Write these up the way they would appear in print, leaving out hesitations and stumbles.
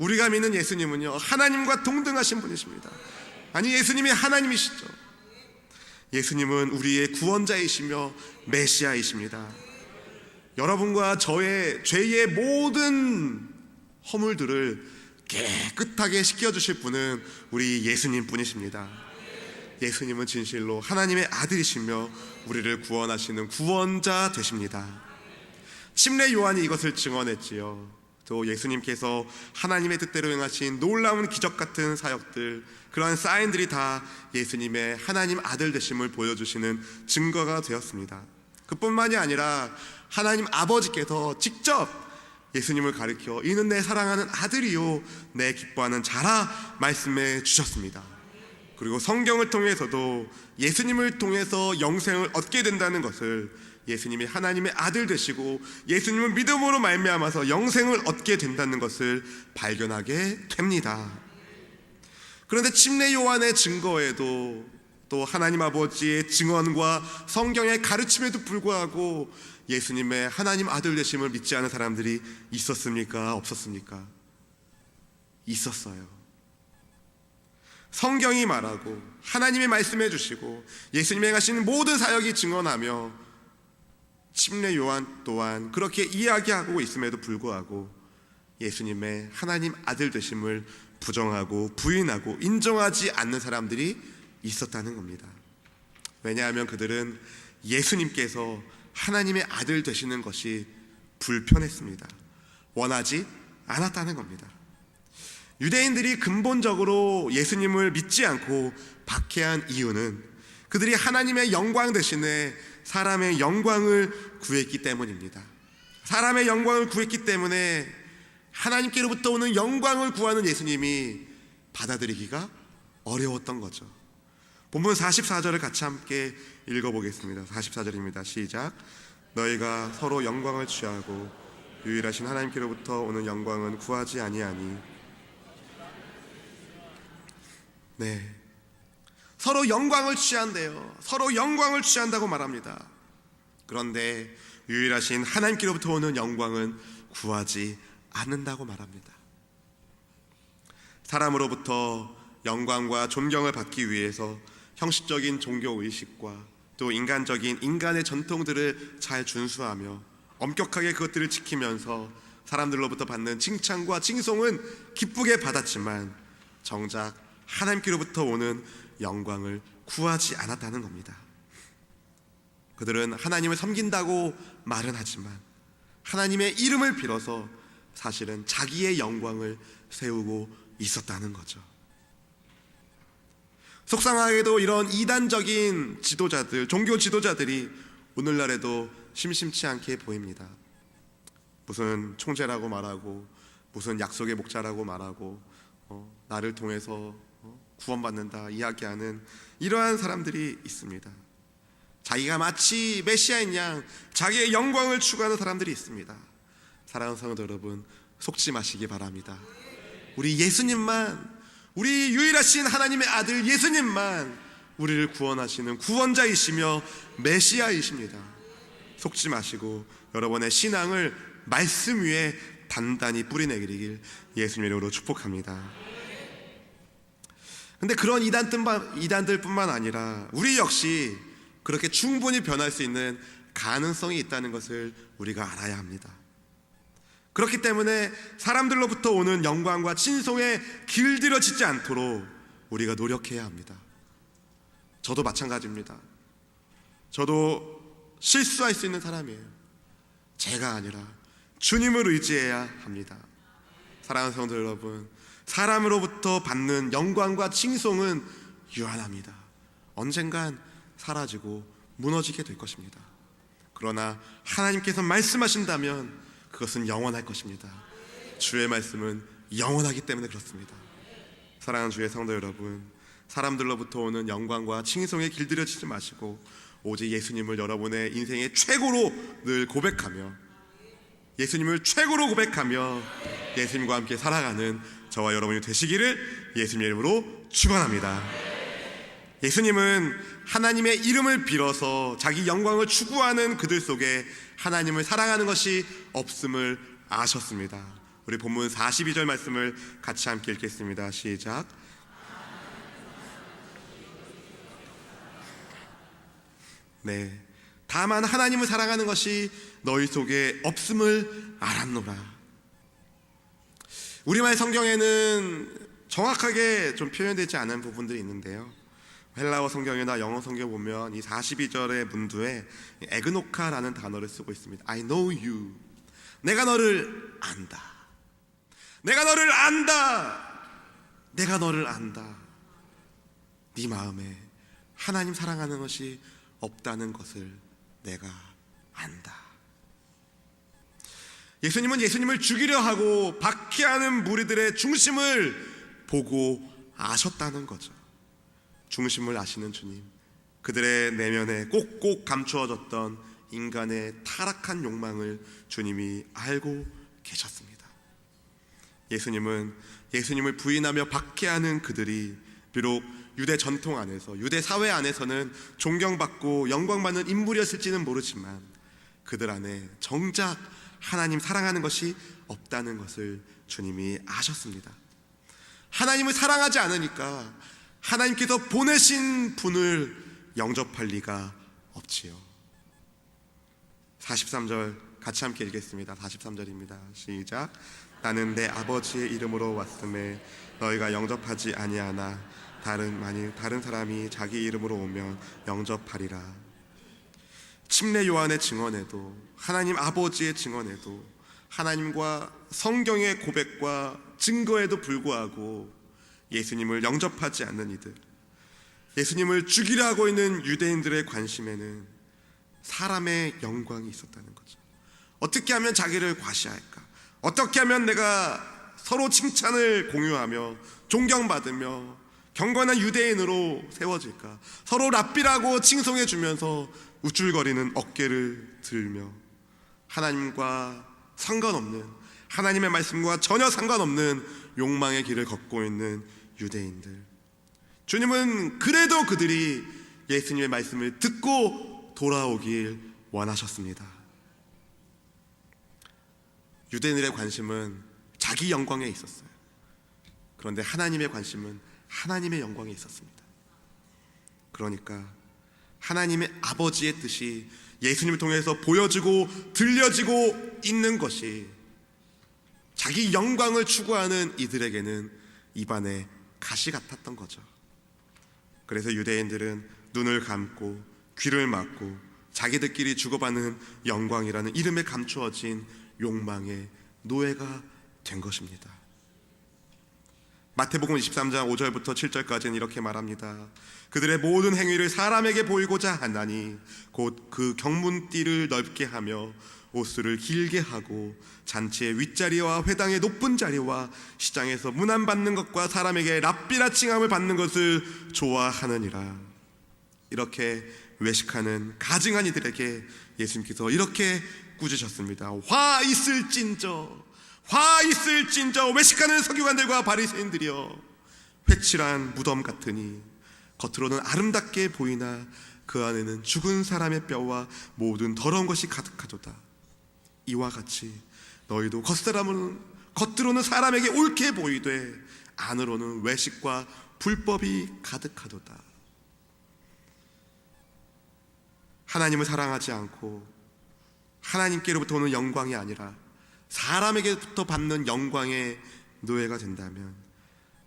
우리가 믿는 예수님은요, 하나님과 동등하신 분이십니다. 아니, 예수님이 하나님이시죠. 예수님은 우리의 구원자이시며 메시아이십니다. 여러분과 저의 죄의 모든 허물들을 깨끗하게 씻겨주실 분은 우리 예수님 뿐이십니다. 예수님은 진실로 하나님의 아들이시며 우리를 구원하시는 구원자 되십니다. 침례 요한이 이것을 증언했지요. 또 예수님께서 하나님의 뜻대로 행하신 놀라운 기적 같은 사역들, 그러한 사인들이 다 예수님의 하나님 아들 되심을 보여주시는 증거가 되었습니다. 그뿐만이 아니라 하나님 아버지께서 직접 예수님을 가리켜 이는 내 사랑하는 아들이요 내 기뻐하는 자라 말씀해 주셨습니다. 그리고 성경을 통해서도 예수님을 통해서 영생을 얻게 된다는 것을, 예수님이 하나님의 아들 되시고 예수님을 믿음으로 말미암아서 영생을 얻게 된다는 것을 발견하게 됩니다. 그런데 침례 요한의 증거에도, 또 하나님 아버지의 증언과 성경의 가르침에도 불구하고 예수님의 하나님 아들 되심을 믿지 않은 사람들이 있었습니까? 없었습니까? 있었어요. 성경이 말하고 하나님이 말씀해 주시고 예수님이 행하신 모든 사역이 증언하며 침례 요한 또한 그렇게 이야기하고 있음에도 불구하고 예수님의 하나님 아들 되심을 부정하고 부인하고 인정하지 않는 사람들이 있었다는 겁니다. 왜냐하면 그들은 예수님께서 하나님의 아들 되시는 것이 불편했습니다. 원하지 않았다는 겁니다. 유대인들이 근본적으로 예수님을 믿지 않고 박해한 이유는 그들이 하나님의 영광 대신에 사람의 영광을 구했기 때문입니다. 사람의 영광을 구했기 때문에 하나님께로부터 오는 영광을 구하는 예수님이 받아들이기가 어려웠던 거죠. 본문 44절을 같이 함께 읽어보겠습니다. 44절입니다. 시작. 너희가 서로 영광을 취하고 유일하신 하나님께로부터 오는 영광은 구하지 아니하니. 네, 서로 영광을 취한대요. 서로 영광을 취한다고 말합니다. 그런데 유일하신 하나님께로부터 오는 영광은 구하지 않는다고 말합니다. 사람으로부터 영광과 존경을 받기 위해서 형식적인 종교의식과 또 인간적인 인간의 전통들을 잘 준수하며 엄격하게 그것들을 지키면서 사람들로부터 받는 칭찬과 칭송은 기쁘게 받았지만 정작 하나님께로부터 오는 영광을 구하지 않았다는 겁니다. 그들은 하나님을 섬긴다고 말은 하지만 하나님의 이름을 빌어서 사실은 자기의 영광을 세우고 있었다는 거죠. 속상하게도 이런 이단적인 지도자들, 종교 지도자들이 오늘날에도 심심치 않게 보입니다. 무슨 총재라고 말하고 무슨 약속의 목자라고 말하고 나를 통해서 구원받는다 이야기하는 이러한 사람들이 있습니다. 자기가 마치 메시아인 양 자기의 영광을 추구하는 사람들이 있습니다. 사랑하는 성도 여러분, 속지 마시기 바랍니다. 우리 예수님만, 우리 유일하신 하나님의 아들 예수님만 우리를 구원하시는 구원자이시며 메시아이십니다. 속지 마시고 여러분의 신앙을 말씀 위에 단단히 뿌리내리길 예수님의 이름으로 축복합니다. 근데 그런 이단들뿐만 아니라 우리 역시 그렇게 충분히 변할 수 있는 가능성이 있다는 것을 우리가 알아야 합니다. 그렇기 때문에 사람들로부터 오는 영광과 칭송에 길들여지지 않도록 우리가 노력해야 합니다. 저도 마찬가지입니다. 저도 실수할 수 있는 사람이에요. 제가 아니라 주님을 의지해야 합니다. 사랑하는 성도 여러분, 사람으로부터 받는 영광과 칭송은 유한합니다. 언젠간 사라지고 무너지게 될 것입니다. 그러나 하나님께서 말씀하신다면 그것은 영원할 것입니다. 주의 말씀은 영원하기 때문에 그렇습니다. 사랑하는 주의 성도 여러분, 사람들로부터 오는 영광과 칭송에 길들여지지 마시고 오직 예수님을 여러분의 인생의 최고로 늘 고백하며 예수님을 최고로 고백하며 예수님과 함께 살아가는 저와 여러분이 되시기를 예수님의 이름으로 축원합니다. 예수님은 하나님의 이름을 빌어서 자기 영광을 추구하는 그들 속에 하나님을 사랑하는 것이 없음을 아셨습니다. 우리 본문 42절 말씀을 같이 함께 읽겠습니다. 시작. 네, 다만 하나님을 사랑하는 것이 너희 속에 없음을 알았노라. 우리말 성경에는 정확하게 좀 표현되지 않은 부분들이 있는데요, 헬라어 성경이나 영어 성경 보면 이 42절의 문두에 에그노카라는 단어를 쓰고 있습니다. I know you. 내가 너를 안다. 내가 너를 안다. 내가 너를 안다. 네 마음에 하나님 사랑하는 것이 없다는 것을 내가 안다. 예수님은 예수님을 죽이려 하고 박해하는 무리들의 중심을 보고 아셨다는 거죠. 중심을 아시는 주님, 그들의 내면에 꼭꼭 감추어졌던 인간의 타락한 욕망을 주님이 알고 계셨습니다. 예수님은 예수님을 부인하며 박해하는 그들이 비록 유대 전통 안에서, 유대 사회 안에서는 존경받고 영광받는 인물이었을지는 모르지만 그들 안에 정작 하나님 사랑하는 것이 없다는 것을 주님이 아셨습니다. 하나님을 사랑하지 않으니까 하나님께서 보내신 분을 영접할 리가 없지요. 43절 같이 함께 읽겠습니다. 43절입니다. 시작. 나는 내 아버지의 이름으로 왔음에 너희가 영접하지 아니하나 만일 다른 사람이 자기 이름으로 오면 영접하리라. 침례 요한의 증언에도, 하나님 아버지의 증언에도, 하나님과 성경의 고백과 증거에도 불구하고 예수님을 영접하지 않는 이들, 예수님을 죽이려 하고 있는 유대인들의 관심에는 사람의 영광이 있었다는 거죠. 어떻게 하면 자기를 과시할까? 어떻게 하면 내가 서로 칭찬을 공유하며 존경받으며 경건한 유대인으로 세워질까? 서로 랍비라고 칭송해 주면서 우쭐거리는 어깨를 들며 하나님과 상관없는, 하나님의 말씀과 전혀 상관없는 욕망의 길을 걷고 있는 유대인들, 주님은 그래도 그들이 예수님의 말씀을 듣고 돌아오길 원하셨습니다. 유대인들의 관심은 자기 영광에 있었어요. 그런데 하나님의 관심은 하나님의 영광에 있었습니다. 그러니까 하나님의 아버지의 뜻이 예수님을 통해서 보여지고 들려지고 있는 것이 자기 영광을 추구하는 이들에게는 입안에 가시 같았던 거죠. 그래서 유대인들은 눈을 감고 귀를 막고 자기들끼리 주고받는 영광이라는 이름에 감추어진 욕망의 노예가 된 것입니다. 마태복음 23장 5절부터 7절까지는 이렇게 말합니다. 그들의 모든 행위를 사람에게 보이고자 하나니 곧 그 경문띠를 넓게 하며 옷수를 길게 하고 잔치의 윗자리와 회당의 높은 자리와 시장에서 문안받는 것과 사람에게 랍비라 칭함을 받는 것을 좋아하느니라. 이렇게 외식하는 가증한 이들에게 예수님께서 이렇게 꾸짖으셨습니다. 화 있을진저, 화 있을진저 외식하는 서기관들과 바리새인들이여, 회칠한 무덤 같으니 겉으로는 아름답게 보이나 그 안에는 죽은 사람의 뼈와 모든 더러운 것이 가득하도다. 이와 같이 너희도 겉으로는 사람에게 옳게 보이되 안으로는 외식과 불법이 가득하도다. 하나님을 사랑하지 않고 하나님께로부터 오는 영광이 아니라 사람에게부터 받는 영광의 노예가 된다면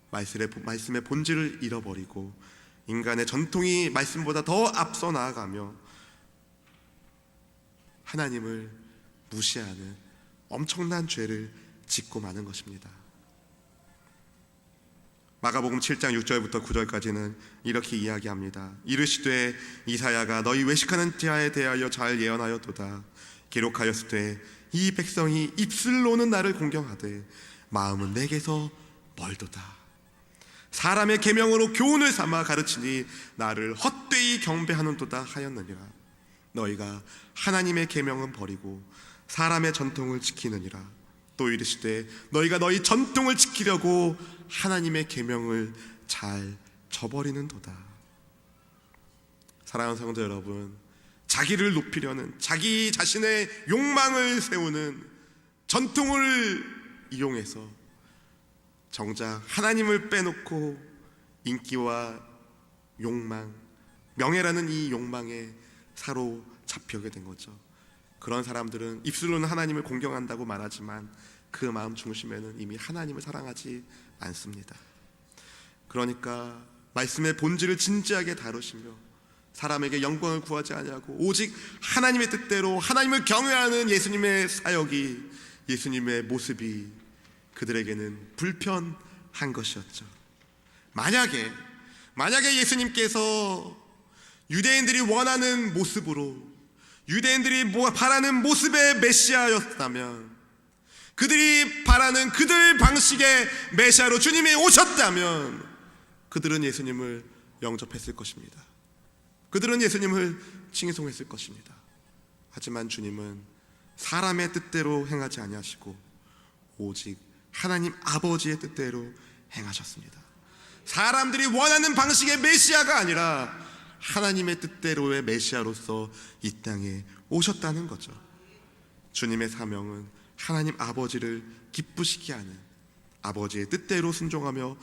말씀의 본질을 잃어버리고 인간의 전통이 말씀보다 더 앞서 나아가며 하나님을 무시하는 엄청난 죄를 짓고 마는 것입니다. 마가복음 7장 6절부터 9절까지는 이렇게 이야기합니다. 이르시되 이사야가 너희 외식하는 자에 대하여 잘 예언하였도다. 기록하였으되 이 백성이 입술로는 나를 공경하되 마음은 내게서 멀도다. 사람의 계명으로 교훈을 삼아 가르치니 나를 헛되이 경배하는도다 하였느니라. 너희가 하나님의 계명은 버리고 사람의 전통을 지키느니라. 또 이르시되 너희가 너희 전통을 지키려고 하나님의 계명을 잘 저버리는도다. 사랑하는 성도 여러분, 자기를 높이려는, 자기 자신의 욕망을 세우는, 전통을 이용해서 정작 하나님을 빼놓고 인기와 욕망, 명예라는 이 욕망에 사로잡히게 된 거죠. 그런 사람들은 입술로는 하나님을 공경한다고 말하지만 그 마음 중심에는 이미 하나님을 사랑하지 않습니다. 그러니까 말씀의 본질을 진지하게 다루시며 사람에게 영광을 구하지 아니하고 오직 하나님의 뜻대로 하나님을 경외하는 예수님의 사역이, 예수님의 모습이 그들에게는 불편한 것이었죠. 만약에 예수님께서 유대인들이 원하는 모습으로, 유대인들이 바라는 모습의 메시아였다면, 그들이 바라는 그들 방식의 메시아로 주님이 오셨다면 그들은 예수님을 영접했을 것입니다. 그들은 예수님을 칭송했을 것입니다. 하지만 주님은 사람의 뜻대로 행하지 아니하시고 오직 하나님 아버지의 뜻대로 행하셨습니다. 사람들이 원하는 방식의 메시아가 아니라 하나님의 뜻대로의 메시아로서 이 땅에 오셨다는 거죠. 주님의 사명은 하나님 아버지를 기쁘시게 하는, 아버지의 뜻대로 순종하며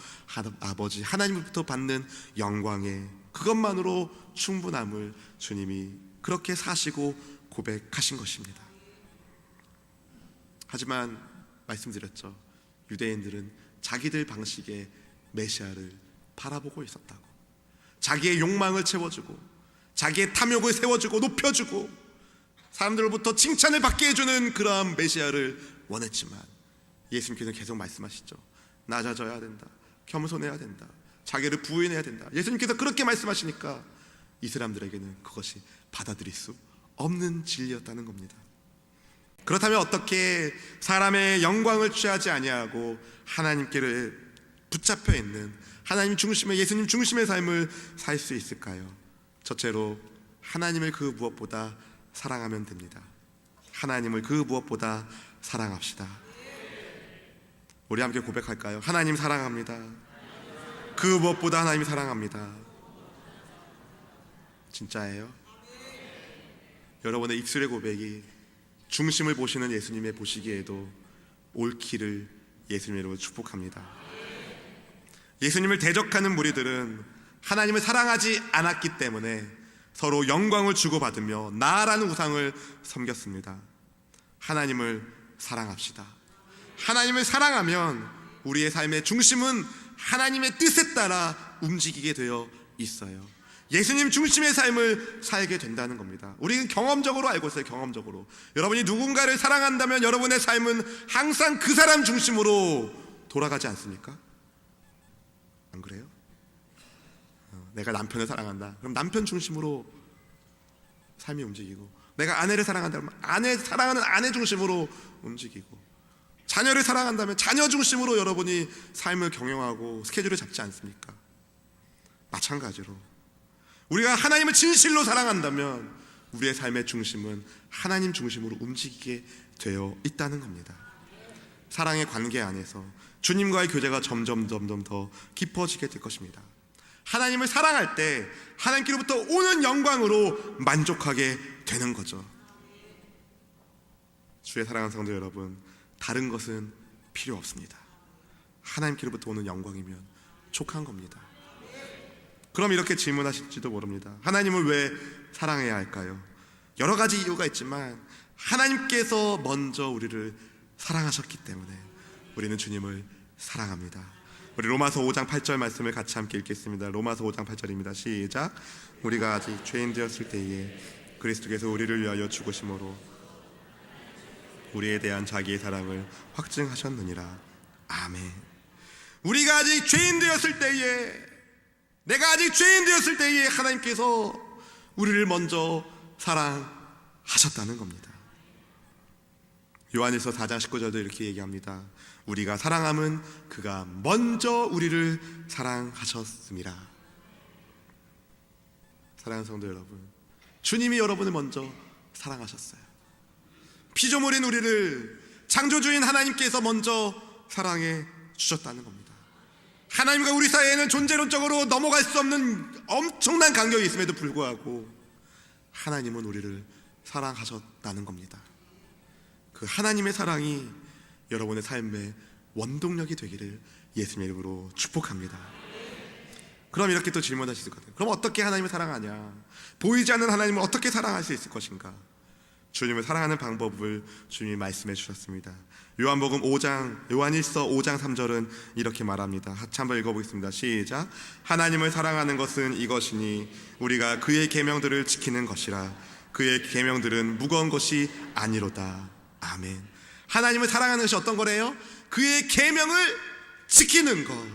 아버지 하나님으로부터 받는 영광에 그것만으로 충분함을 주님이 그렇게 사시고 고백하신 것입니다. 하지만 말씀드렸죠. 유대인들은 자기들 방식의 메시아를 바라보고 있었다고. 자기의 욕망을 채워주고 자기의 탐욕을 세워주고 높여주고 사람들로부터 칭찬을 받게 해주는 그러한 메시아를 원했지만 예수님께서는 계속 말씀하시죠. 낮아져야 된다, 겸손해야 된다, 자기를 부인해야 된다. 예수님께서 그렇게 말씀하시니까 이 사람들에게는 그것이 받아들일 수 없는 진리였다는 겁니다. 그렇다면 어떻게 사람의 영광을 취하지 아니하고 하나님께를 붙잡혀 있는 하나님 중심의, 예수님 중심의 삶을 살 수 있을까요? 첫째로 하나님을 그 무엇보다 사랑하면 됩니다. 하나님을 그 무엇보다 사랑합시다. 우리 함께 고백할까요? 하나님 사랑합니다. 그 무엇보다 하나님 사랑합니다. 진짜예요? 여러분의 입술의 고백이 중심을 보시는 예수님의 보시기에도 옳기를 예수님으로 축복합니다. 예수님을 대적하는 무리들은 하나님을 사랑하지 않았기 때문에 서로 영광을 주고받으며 나라는 우상을 섬겼습니다. 하나님을 사랑합시다. 하나님을 사랑하면 우리의 삶의 중심은 하나님의 뜻에 따라 움직이게 되어 있어요. 예수님 중심의 삶을 살게 된다는 겁니다. 우리는 경험적으로 알고 있어요. 경험적으로 여러분이 누군가를 사랑한다면 여러분의 삶은 항상 그 사람 중심으로 돌아가지 않습니까? 안 그래요? 내가 남편을 사랑한다 그럼 남편 중심으로 삶이 움직이고, 내가 아내를 사랑한다 그러면 사랑하는 아내 중심으로 움직이고, 자녀를 사랑한다면 자녀 중심으로 여러분이 삶을 경영하고 스케줄을 잡지 않습니까? 마찬가지로 우리가 하나님을 진실로 사랑한다면 우리의 삶의 중심은 하나님 중심으로 움직이게 되어 있다는 겁니다. 사랑의 관계 안에서 주님과의 교제가 점점 더 깊어지게 될 것입니다. 하나님을 사랑할 때 하나님께로부터 오는 영광으로 만족하게 되는 거죠. 주의 사랑하는 성도 여러분, 다른 것은 필요 없습니다. 하나님께로부터 오는 영광이면 족한 겁니다. 그럼 이렇게 질문하실지도 모릅니다. 하나님을 왜 사랑해야 할까요? 여러 가지 이유가 있지만 하나님께서 먼저 우리를 사랑하셨기 때문에 우리는 주님을 사랑합니다. 우리 로마서 5장 8절 말씀을 같이 함께 읽겠습니다. 로마서 5장 8절입니다. 시작. 우리가 아직 죄인 되었을 때에 그리스도께서 우리를 위하여 죽으심으로 우리에 대한 자기의 사랑을 확증하셨느니라. 아멘. 우리가 아직 죄인 되었을 때에, 내가 아직 죄인 되었을 때에 하나님께서 우리를 먼저 사랑하셨다는 겁니다. 요한일서 4장 19절도 이렇게 얘기합니다. 우리가 사랑함은 그가 먼저 우리를 사랑하셨습니다. 사랑하는 성도 여러분, 주님이 여러분을 먼저 사랑하셨어요. 피조물인 우리를 창조주인 하나님께서 먼저 사랑해 주셨다는 겁니다. 하나님과 우리 사이에는 존재론적으로 넘어갈 수 없는 엄청난 간격이 있음에도 불구하고 하나님은 우리를 사랑하셨다는 겁니다. 그 하나님의 사랑이 여러분의 삶의 원동력이 되기를 예수님의 이름으로 축복합니다. 그럼 이렇게 또 질문하실 수 있거든요. 그럼 어떻게 하나님을 사랑하냐? 보이지 않는 하나님을 어떻게 사랑할 수 있을 것인가? 주님을 사랑하는 방법을 주님이 말씀해 주셨습니다. 요한복음 5장, 요한일서 5장 3절은 이렇게 말합니다. 같이 한번 읽어보겠습니다. 시작. 하나님을 사랑하는 것은 이것이니 우리가 그의 계명들을 지키는 것이라. 그의 계명들은 무거운 것이 아니로다. 아멘. 하나님을 사랑하는 것이 어떤 거래요? 그의 계명을 지키는 것.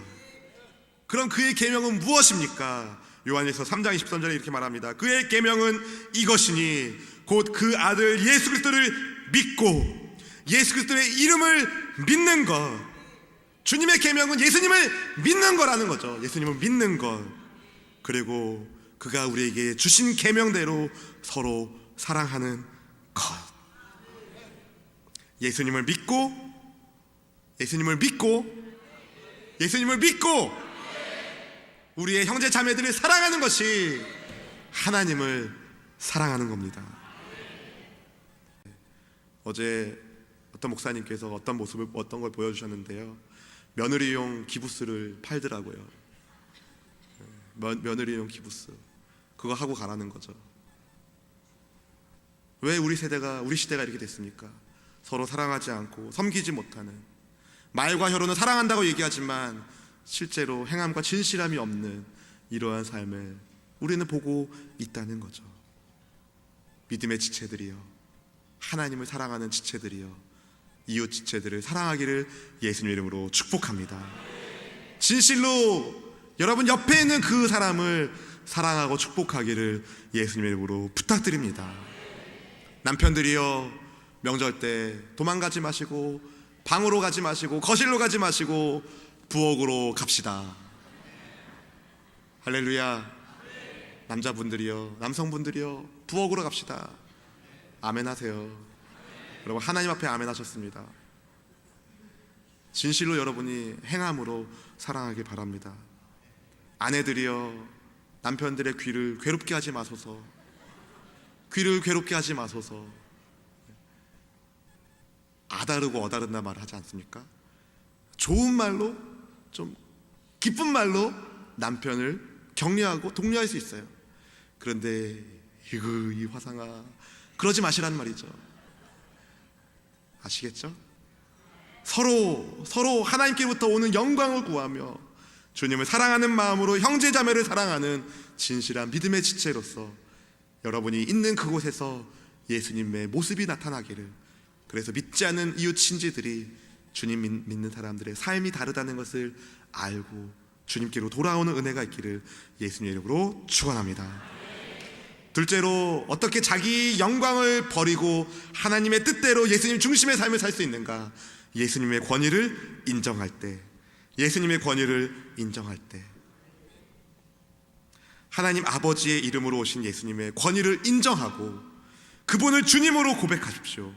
그럼 그의 계명은 무엇입니까? 요한일서 3장 23절에 이렇게 말합니다. 그의 계명은 이것이니 곧 그 아들 예수 그리스도를 믿고 예수 그리스도의 이름을 믿는 것. 주님의 계명은 예수님을 믿는 거라는 거죠. 예수님을 믿는 것. 그리고 그가 우리에게 주신 계명대로 서로 사랑하는 것. 예수님을 믿고 우리의 형제 자매들을 사랑하는 것이 하나님을 사랑하는 겁니다. 어제 어떤 목사님께서 어떤 걸 보여주셨는데요. 며느리용 기부스를 팔더라고요. 며느리용 기부스. 그거 하고 가라는 거죠. 왜 우리 시대가 이렇게 됐습니까? 서로 사랑하지 않고 섬기지 못하는, 말과 혀로는 사랑한다고 얘기하지만 실제로 행함과 진실함이 없는 이러한 삶을 우리는 보고 있다는 거죠. 믿음의 지체들이요, 하나님을 사랑하는 지체들이요, 이웃 지체들을 사랑하기를 예수님 이름으로 축복합니다. 진실로 여러분 옆에 있는 그 사람을 사랑하고 축복하기를 예수님 이름으로 부탁드립니다. 남편들이요, 명절 때 도망가지 마시고 방으로 가지 마시고 거실로 가지 마시고 부엌으로 갑시다. 할렐루야. 남자분들이요, 남성분들이요, 부엌으로 갑시다. 아멘 하세요. 여러분, 하나님 앞에 아멘 하셨습니다. 진실로 여러분이 행함으로 사랑하길 바랍니다. 아내들이요, 남편들의 귀를 괴롭게 하지 마소서. 귀를 괴롭게 하지 마소서. 아다르고 어다른다 말 하지 않습니까? 좋은 말로, 좀 기쁜 말로 남편을 격려하고 독려할 수 있어요. 그런데 이 화상아, 그러지 마시라는 말이죠. 아시겠죠? 서로 하나님께로부터 오는 영광을 구하며 주님을 사랑하는 마음으로 형제 자매를 사랑하는 진실한 믿음의 지체로서 여러분이 있는 그곳에서 예수님의 모습이 나타나기를, 그래서 믿지 않는 이웃 친지들이 주님 믿는 사람들의 삶이 다르다는 것을 알고 주님께로 돌아오는 은혜가 있기를 예수님의 이름으로 축원합니다. 둘째로, 어떻게 자기 영광을 버리고 하나님의 뜻대로 예수님 중심의 삶을 살 수 있는가? 예수님의 권위를 인정할 때, 하나님 아버지의 이름으로 오신 예수님의 권위를 인정하고 그분을 주님으로 고백하십시오.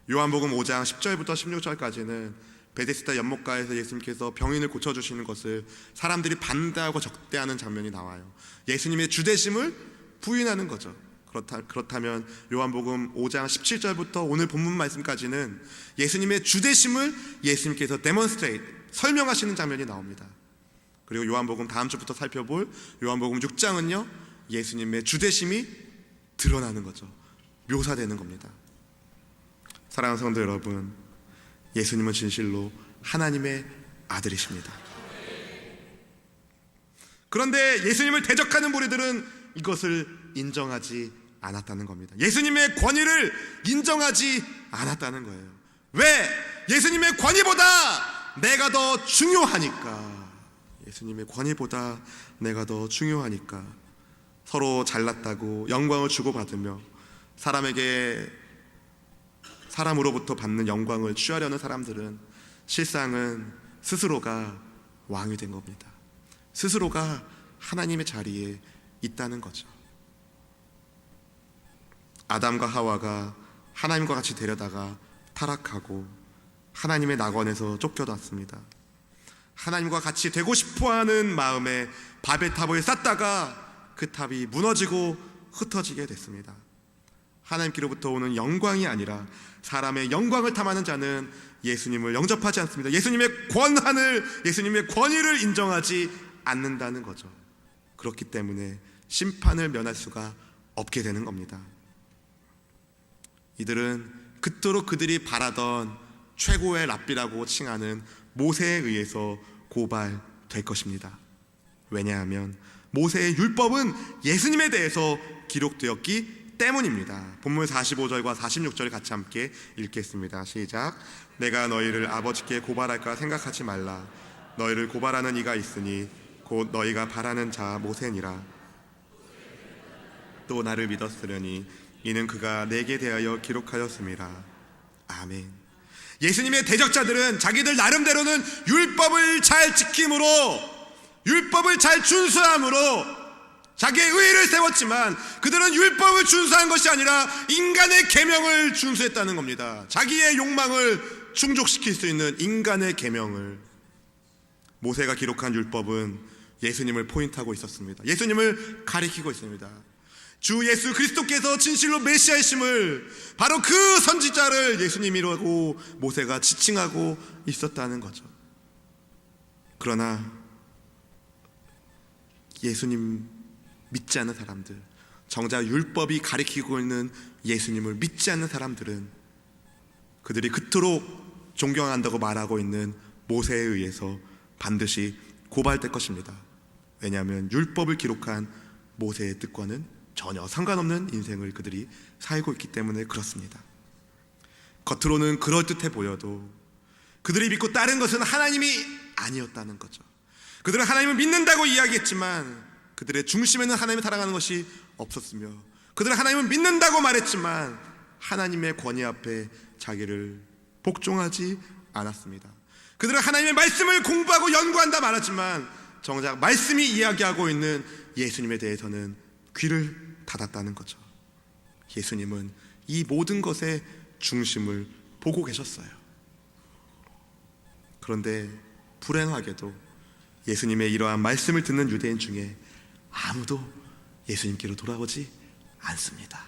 요한복음 5장 10절부터 16절까지는 베데스다 연못가에서 예수님께서 병인을 고쳐주시는 것을 사람들이 반대하고 적대하는 장면이 나와요. 예수님의 주되심을 부인하는 거죠. 그렇다면 요한복음 5장 17절부터 오늘 본문 말씀까지는 예수님의 주되심을 예수님께서 설명하시는 장면이 나옵니다. 그리고 요한복음 다음 주부터 살펴볼 요한복음 6장은요, 예수님의 주되심이 드러나는 거죠. 묘사되는 겁니다. 사랑하는 성도 여러분, 예수님은 진실로 하나님의 아들이십니다. 그런데 예수님을 대적하는 무리들은 이것을 인정하지 않았다는 겁니다. 예수님의 권위를 인정하지 않았다는 거예요. 왜? 예수님의 권위보다 내가 더 중요하니까. 예수님의 권위보다 내가 더 중요하니까. 서로 잘났다고 영광을 주고받으며 사람으로부터 받는 영광을 취하려는 사람들은 실상은 스스로가 왕이 된 겁니다. 스스로가 하나님의 자리에 있다는 거죠. 아담과 하와가 하나님과 같이 데려다가 타락하고 하나님의 낙원에서 쫓겨났습니다. 하나님과 같이 되고 싶어하는 마음에 바벨탑을 쌓다가 그 탑이 무너지고 흩어지게 됐습니다. 하나님께로부터 오는 영광이 아니라 사람의 영광을 탐하는 자는 예수님을 영접하지 않습니다. 예수님의 권한을, 예수님의 권위를 인정하지 않는다는 거죠. 그렇기 때문에 심판을 면할 수가 없게 되는 겁니다. 이들은 그토록 그들이 바라던 최고의 랍비라고 칭하는 모세에 의해서 고발될 것입니다. 왜냐하면 모세의 율법은 예수님에 대해서 기록되었기 때문입니다. 본문 45절과 46절 같이 함께 읽겠습니다. 시작. 내가 너희를 아버지께 고발할까 생각하지 말라. 너희를 고발하는 이가 있으니 곧 너희가 바라는 자 모세니라. 또 나를 믿었으려니 이는 그가 내게 대하여 기록하였음이라. 아멘. 예수님의 대적자들은 자기들 나름대로는 율법을 잘 지킴으로, 율법을 잘 준수함으로 자기의 의의를 세웠지만 그들은 율법을 준수한 것이 아니라 인간의 계명을 준수했다는 겁니다. 자기의 욕망을 충족시킬 수 있는 인간의 계명을. 모세가 기록한 율법은 예수님을 포인트하고 있었습니다. 예수님을 가리키고 있습니다. 주 예수 그리스도께서 진실로 메시아이심을, 바로 그 선지자를 예수님이라고 모세가 지칭하고 있었다는 거죠. 그러나 예수님 믿지 않는 사람들, 정작 율법이 가리키고 있는 예수님을 믿지 않는 사람들은 그들이 그토록 존경한다고 말하고 있는 모세에 의해서 반드시 고발될 것입니다. 왜냐하면 율법을 기록한 모세의 뜻과는 전혀 상관없는 인생을 그들이 살고 있기 때문에 그렇습니다. 겉으로는 그럴듯해 보여도 그들이 믿고 따른 것은 하나님이 아니었다는 거죠. 그들은 하나님을 믿는다고 이야기했지만 그들의 중심에는 하나님을 사랑하는 것이 없었으며, 그들은 하나님을 믿는다고 말했지만 하나님의 권위 앞에 자기를 복종하지 않았습니다. 그들은 하나님의 말씀을 공부하고 연구한다 말하지만 정작 말씀이 이야기하고 있는 예수님에 대해서는 귀를 닫았다는 거죠. 예수님은 이 모든 것의 중심을 보고 계셨어요. 그런데 불행하게도 예수님의 이러한 말씀을 듣는 유대인 중에 아무도 예수님께로 돌아오지 않습니다.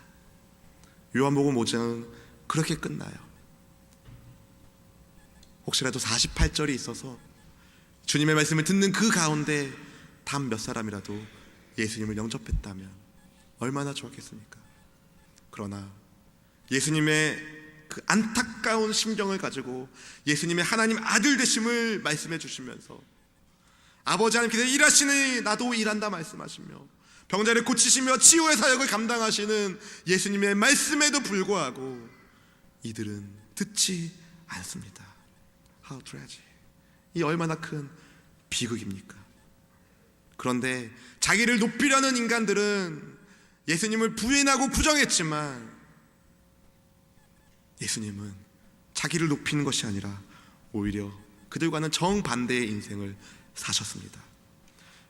요한복음 5장은 그렇게 끝나요. 혹시라도 48절이 있어서 주님의 말씀을 듣는 그 가운데 단 몇 사람이라도 예수님을 영접했다면 얼마나 좋았겠습니까? 그러나 예수님의 그 안타까운 심정을 가지고 예수님의 하나님 아들 되심을 말씀해 주시면서 아버지 하나님께서 일하시니 나도 일한다 말씀하시며 병자를 고치시며 치유의 사역을 감당하시는 예수님의 말씀에도 불구하고 이들은 듣지 않습니다. How tragic. 이 얼마나 큰 비극입니까? 그런데 자기를 높이려는 인간들은 예수님을 부인하고 부정했지만 예수님은 자기를 높이는 것이 아니라 오히려 그들과는 정반대의 인생을 사셨습니다.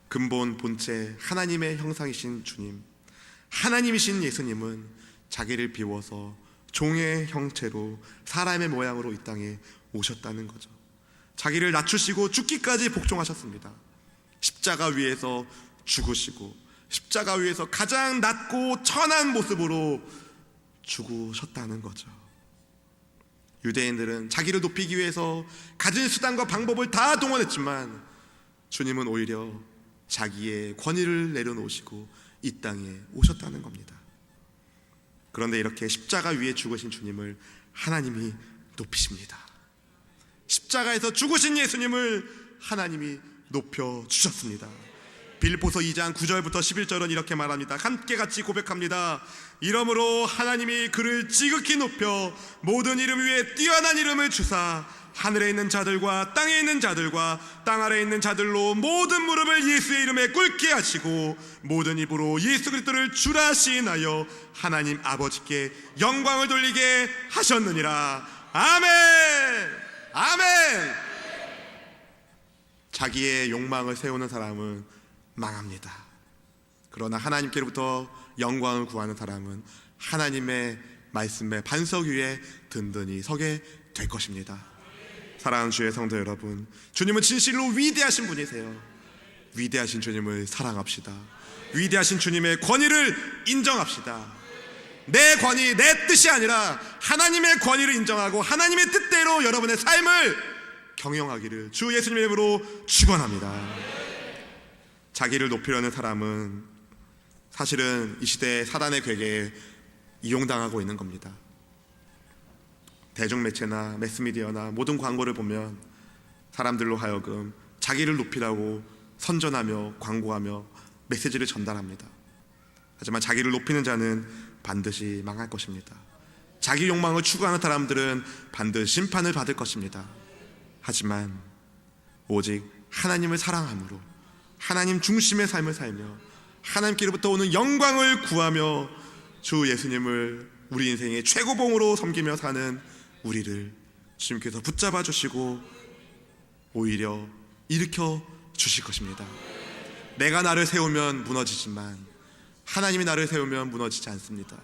근본 본체 하나님의 형상이신 주님, 하나님이신 예수님은 자기를 비워서 종의 형체로 사람의 모양으로 이 땅에 오셨다는 거죠. 자기를 낮추시고 죽기까지 복종하셨습니다. 십자가 위에서 죽으시고 십자가 위에서 가장 낮고 천한 모습으로 죽으셨다는 거죠. 유대인들은 자기를 높이기 위해서 가진 수단과 방법을 다 동원했지만 주님은 오히려 자기의 권위를 내려놓으시고 이 땅에 오셨다는 겁니다. 그런데 이렇게 십자가 위에 죽으신 주님을 하나님이 높이십니다. 십자가에서 죽으신 예수님을 하나님이 높여주셨습니다. 빌립보서 2장 9절부터 11절은 이렇게 말합니다. 함께 같이 고백합니다. 이러므로 하나님이 그를 지극히 높여 모든 이름 위에 뛰어난 이름을 주사 하늘에 있는 자들과 땅에 있는 자들과 땅 아래에 있는 자들로 모든 무릎을 예수의 이름에 꿇게 하시고 모든 입으로 예수 그리스도를 주라 시인하여 하나님 아버지께 영광을 돌리게 하셨느니라. 아멘. 아멘. 자기의 욕망을 세우는 사람은 망합니다. 그러나 하나님께로부터 영광을 구하는 사람은 하나님의 말씀의 반석 위에 든든히 서게 될 것입니다. 사랑하는 주의 성도 여러분, 주님은 진실로 위대하신 분이세요. 위대하신 주님을 사랑합시다. 위대하신 주님의 권위를 인정합시다. 내 권위, 내 뜻이 아니라 하나님의 권위를 인정하고 하나님의 뜻대로 여러분의 삶을 경영하기를 주 예수님의 이름으로 축원합니다. 자기를 높이려는 사람은 사실은 이 시대의 사단의 괴계에 이용당하고 있는 겁니다. 대중매체나 매스미디어나 모든 광고를 보면 사람들로 하여금 자기를 높이라고 선전하며 광고하며 메시지를 전달합니다. 하지만 자기를 높이는 자는 반드시 망할 것입니다. 자기 욕망을 추구하는 사람들은 반드시 심판을 받을 것입니다. 하지만 오직 하나님을 사랑함으로 하나님 중심의 삶을 살며 하나님께로부터 오는 영광을 구하며 주 예수님을 우리 인생의 최고봉으로 섬기며 사는 우리를 주님께서 붙잡아 주시고 오히려 일으켜 주실 것입니다. 내가 나를 세우면 무너지지만 하나님이 나를 세우면 무너지지 않습니다.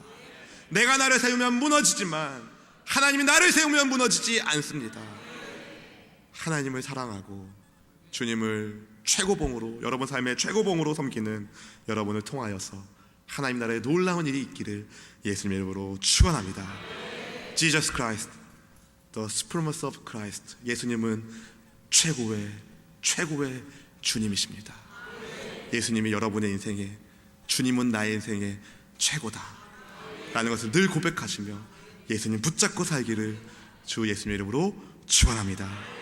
내가 나를 세우면 무너지지만 하나님이 나를 세우면 무너지지 않습니다. 하나님을 사랑하고 주님을 최고봉으로, 여러분 삶의 최고봉으로 섬기는 여러분을 통하여서 하나님 나라의 놀라운 일이 있기를 예수님의 이름으로 축원합니다. Jesus Christ, the supremacy of Christ. 예수님은 최고의 주님이십니다. 예수님이 여러분의 인생에, 주님은 나의 인생의 최고다 라는 것을 늘 고백하시며 예수님 붙잡고 살기를 주 예수님의 이름으로 축원합니다.